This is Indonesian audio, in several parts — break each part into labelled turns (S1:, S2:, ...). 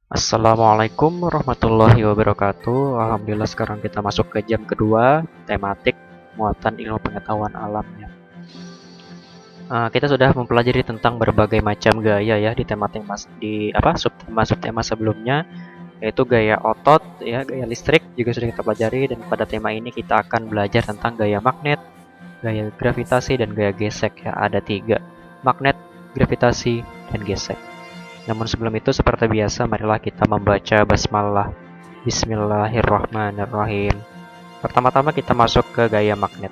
S1: Assalamualaikum warahmatullahi wabarakatuh. Alhamdulillah sekarang kita masuk ke jam kedua, tematik muatan ilmu pengetahuan alamnya. Kita sudah mempelajari tentang berbagai macam gaya ya di tematik subtema sebelumnya, yaitu gaya otot ya, gaya listrik juga sudah kita pelajari, dan pada tema ini kita akan belajar tentang gaya magnet, gaya gravitasi, dan gaya gesek ya. Ada 3: magnet, gravitasi, dan gesek. Namun sebelum itu, seperti biasa, marilah kita membaca basmalah. Bismillahirrahmanirrahim. Pertama-tama kita masuk ke gaya magnet.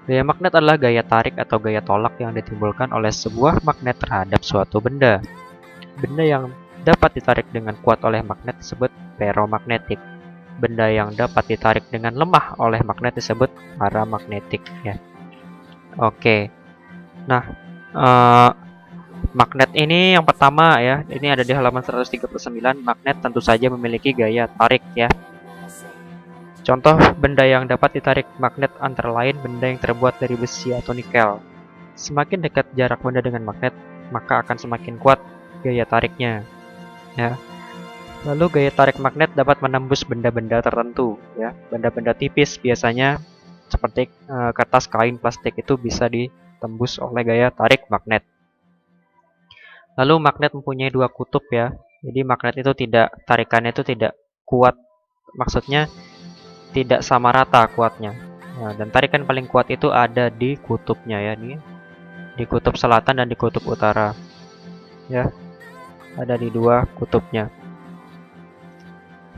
S1: Gaya magnet adalah gaya tarik atau gaya tolak yang ditimbulkan oleh sebuah magnet terhadap suatu benda. Benda yang dapat ditarik dengan kuat oleh magnet disebut ferromagnetik. Benda yang dapat ditarik dengan lemah oleh magnet disebut paramagnetik ya. Oke. Nah, magnet ini yang pertama ya, ini ada di halaman 139. Magnet tentu saja memiliki gaya tarik ya. Contoh benda yang dapat ditarik magnet antara lain benda yang terbuat dari besi atau nikel. Semakin dekat jarak benda dengan magnet, maka akan semakin kuat gaya tariknya ya. Lalu gaya tarik magnet dapat menembus benda-benda tertentu ya. Benda-benda tipis biasanya seperti kertas, kain, plastik itu bisa ditembus oleh gaya tarik magnet. Lalu magnet mempunyai 2 kutub ya. Jadi magnet itu tarikannya itu tidak kuat. Maksudnya tidak sama rata kuatnya. Nah, dan tarikan paling kuat itu ada di kutubnya ya, nih. Di kutub selatan dan di kutub utara. Ya. Ada di 2 kutubnya.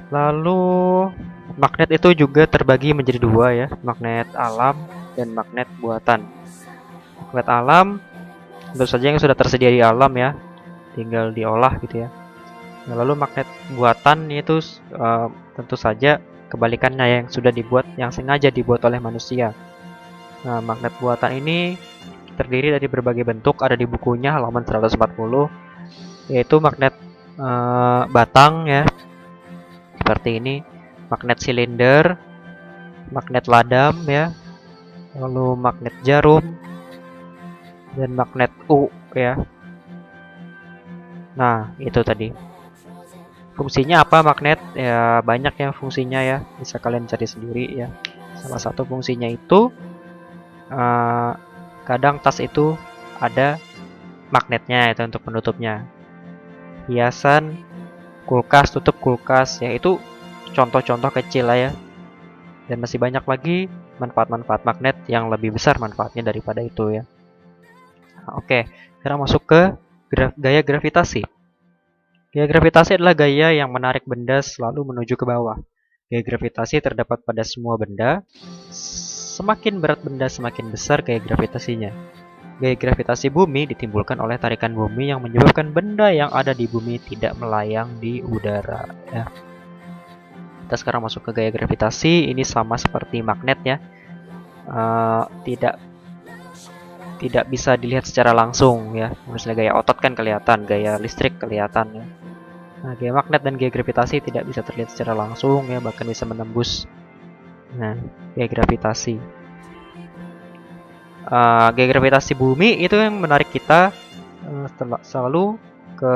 S1: Lalu magnet itu juga terbagi menjadi 2 ya, magnet alam dan magnet buatan. Magnet alam tentu saja yang sudah tersedia di alam ya, tinggal diolah gitu ya. Nah, lalu magnet buatan itu tentu saja kebalikannya, yang sudah dibuat, yang sengaja dibuat oleh manusia. Nah, magnet buatan ini terdiri dari berbagai bentuk, ada di bukunya halaman 140, yaitu magnet batang ya, seperti ini, magnet silinder, magnet ladam ya, lalu magnet jarum, dan magnet U ya. Nah, itu tadi. Fungsinya apa magnet? Ya, banyak ya fungsinya ya. Bisa kalian cari sendiri ya. Salah satu fungsinya itu kadang tas itu ada magnetnya itu untuk penutupnya. Hiasan, kulkas, tutup kulkas ya, itu contoh-contoh kecil lah ya. Dan masih banyak lagi manfaat-manfaat magnet yang lebih besar manfaatnya daripada itu ya. Nah, oke, sekarang masuk ke gaya gravitasi. Gaya gravitasi adalah gaya yang menarik benda selalu menuju ke bawah. Gaya gravitasi terdapat pada semua benda. Semakin berat benda, semakin besar gaya gravitasinya. Gaya gravitasi bumi ditimbulkan oleh tarikan bumi yang menyebabkan benda yang ada di bumi tidak melayang di udara. Ya. Kita sekarang masuk ke gaya gravitasi. Ini sama seperti magnet ya. Tidak bisa dilihat secara langsung ya. Misalnya gaya otot kan kelihatan, gaya listrik kelihatan ya. Nah, gaya magnet dan gaya gravitasi tidak bisa terlihat secara langsung ya, bahkan bisa menembus. Nah, gaya gravitasi. Gaya gravitasi bumi itu yang menarik kita selalu ke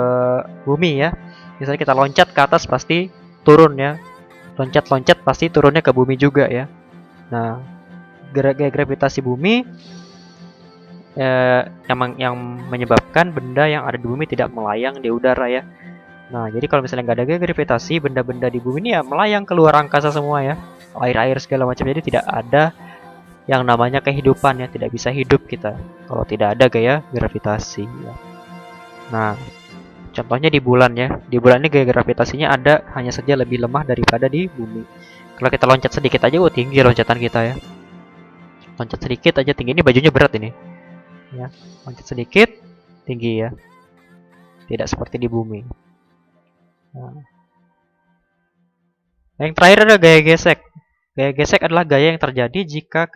S1: bumi ya. Misalnya kita loncat ke atas pasti turun ya. Loncat-loncat pasti turunnya ke bumi juga ya. Nah, gaya gravitasi bumi yang menyebabkan benda yang ada di bumi tidak melayang di udara ya. Nah, jadi kalau misalnya nggak ada gaya gravitasi, benda-benda di bumi ini ya melayang keluar angkasa semua ya. Air-air segala macam, jadi tidak ada yang namanya kehidupan ya, tidak bisa hidup kita kalau tidak ada gaya gravitasi ya. Nah, contohnya di bulan ya. Di bulan ini gaya gravitasinya ada, hanya saja lebih lemah daripada di bumi. Kalau kita loncat sedikit aja, tinggi loncatan kita ya. Loncat sedikit aja tinggi, ini bajunya berat ini. Ya, loncat sedikit tinggi ya. Tidak seperti di bumi. Nah, yang terakhir ada gaya gesek. Gaya gesek adalah gaya yang terjadi jika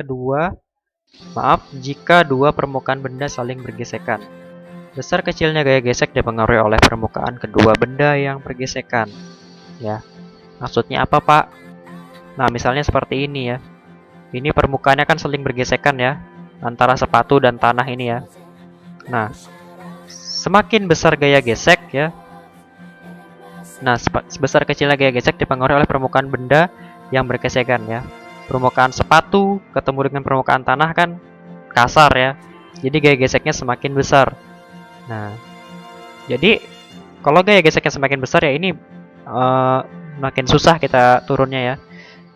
S1: dua permukaan benda saling bergesekan. Besar kecilnya gaya gesek dipengaruhi oleh permukaan kedua benda yang bergesekan. Ya, maksudnya apa, Pak? Nah, misalnya seperti ini ya. Ini permukaannya kan saling bergesekan ya, antara sepatu dan tanah ini ya. Nah, semakin besar gaya gesek ya. Nah, sebesar kecilnya gaya gesek dipengaruhi oleh permukaan benda yang bergesekan ya. Permukaan sepatu ketemu dengan permukaan tanah kan kasar ya. Jadi gaya geseknya semakin besar. Nah, jadi kalau gaya geseknya semakin besar ya ini makin susah kita turunnya ya.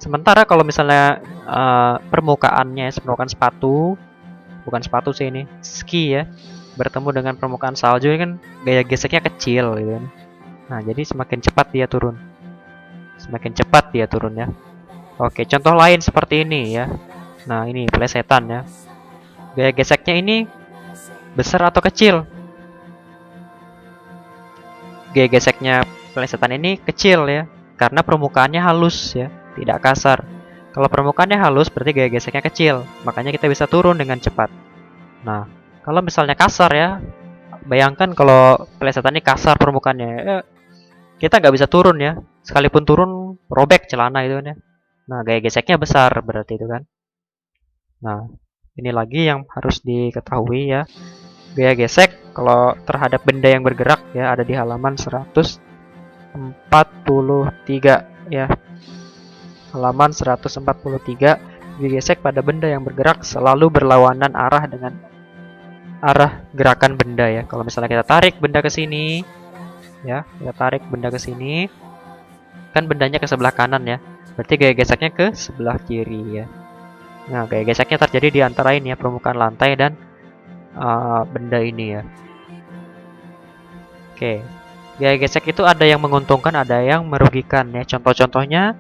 S1: Sementara kalau misalnya permukaan sepatu, bukan sepatu sih ini, ski ya, bertemu dengan permukaan salju ini kan gaya geseknya kecil gitu kan. Nah, jadi semakin cepat dia turun. Semakin cepat dia turun ya. Oke, contoh lain seperti ini ya. Nah, ini plesetan ya. Gaya geseknya ini besar atau kecil? Gaya geseknya plesetan ini kecil ya, karena permukaannya halus ya, tidak kasar. Kalau permukaannya halus berarti gaya geseknya kecil, makanya kita bisa turun dengan cepat. Nah, kalau misalnya kasar ya, bayangkan kalau plesetan ini kasar permukaannya, kita nggak bisa turun ya. Sekalipun turun, robek celana gitu kan ya. Nah, gaya geseknya besar berarti itu kan. Nah, ini lagi yang harus diketahui ya. Gaya gesek kalau terhadap benda yang bergerak ya ada di halaman 143 ya. Halaman 143, gaya gesek pada benda yang bergerak selalu berlawanan arah dengan arah gerakan benda ya. Kalau misalnya kita tarik benda ke sini ya, kita tarik benda ke sini, kan bendanya ke sebelah kanan ya. Berarti gaya geseknya ke sebelah kiri ya. Nah, gaya geseknya terjadi di antara ini ya, permukaan lantai dan benda ini ya. Oke, gaya gesek itu ada yang menguntungkan, ada yang merugikan ya. Contoh-contohnya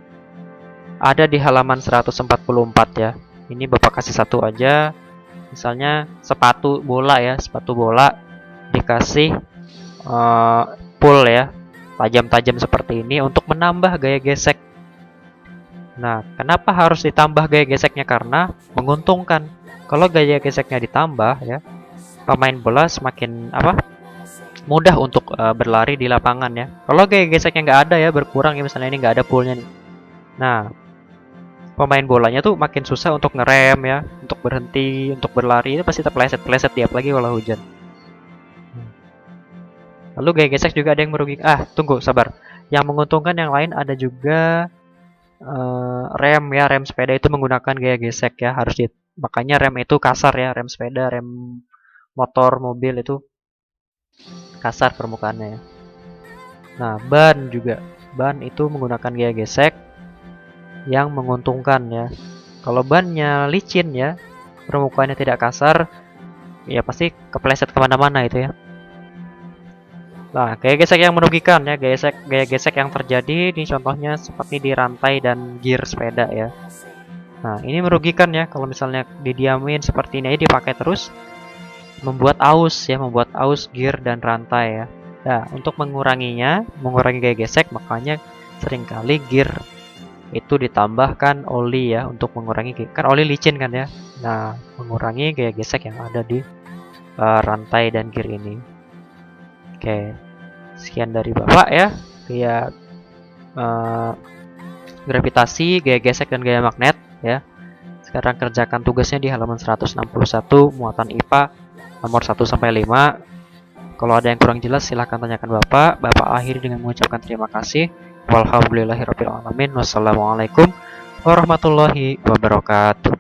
S1: ada di halaman 144 ya. Ini Bapak kasih satu aja. Misalnya sepatu bola ya, sepatu bola dikasih pull ya, tajam-tajam seperti ini untuk menambah gaya gesek. Nah, kenapa harus ditambah gaya geseknya? Karena menguntungkan. Kalau gaya geseknya ditambah ya, pemain bola semakin mudah untuk berlari di lapangan ya. Kalau gaya geseknya nggak ada ya, berkurang ya, misalnya ini nggak ada pullnya nih. Nah, pemain bolanya tuh makin susah untuk ngerem ya, untuk berhenti, untuk berlari, itu pasti terpeleset-peleset dia, apalagi kalau hujan. Lalu gaya gesek juga ada yang merugikan. Tunggu, sabar. Yang menguntungkan yang lain ada juga rem ya, rem sepeda itu menggunakan gaya gesek ya, makanya rem itu kasar ya, rem sepeda, rem motor, mobil itu kasar permukaannya ya. Nah, ban juga, ban itu menggunakan gaya gesek yang menguntungkan ya. Kalau bannya licin ya, permukaannya tidak kasar, ya pasti kepleset kemana-mana itu ya. Nah, gaya gesek yang merugikan ya, gaya gesek yang terjadi di contohnya seperti di rantai dan gear sepeda ya. Nah, ini merugikan ya, kalau misalnya didiamin seperti ini aja dipakai terus, membuat aus gear dan rantai ya. Nah, untuk mengurangi gaya gesek, makanya seringkali gear itu ditambahkan oli ya, untuk mengurangi, kan oli licin kan ya. Nah, mengurangi gaya gesek yang ada di rantai dan gear ini. Oke, sekian dari Bapak ya, gaya gravitasi, gaya gesek dan gaya magnet ya. Sekarang kerjakan tugasnya di halaman 161 muatan IPA nomor 1 sampai 5. Kalau ada yang kurang jelas silahkan tanyakan Bapak. Bapak akhiri dengan mengucapkan terima kasih. Walhamdulillahirabbil alamin. Wassalamualaikum warahmatullahi wabarakatuh.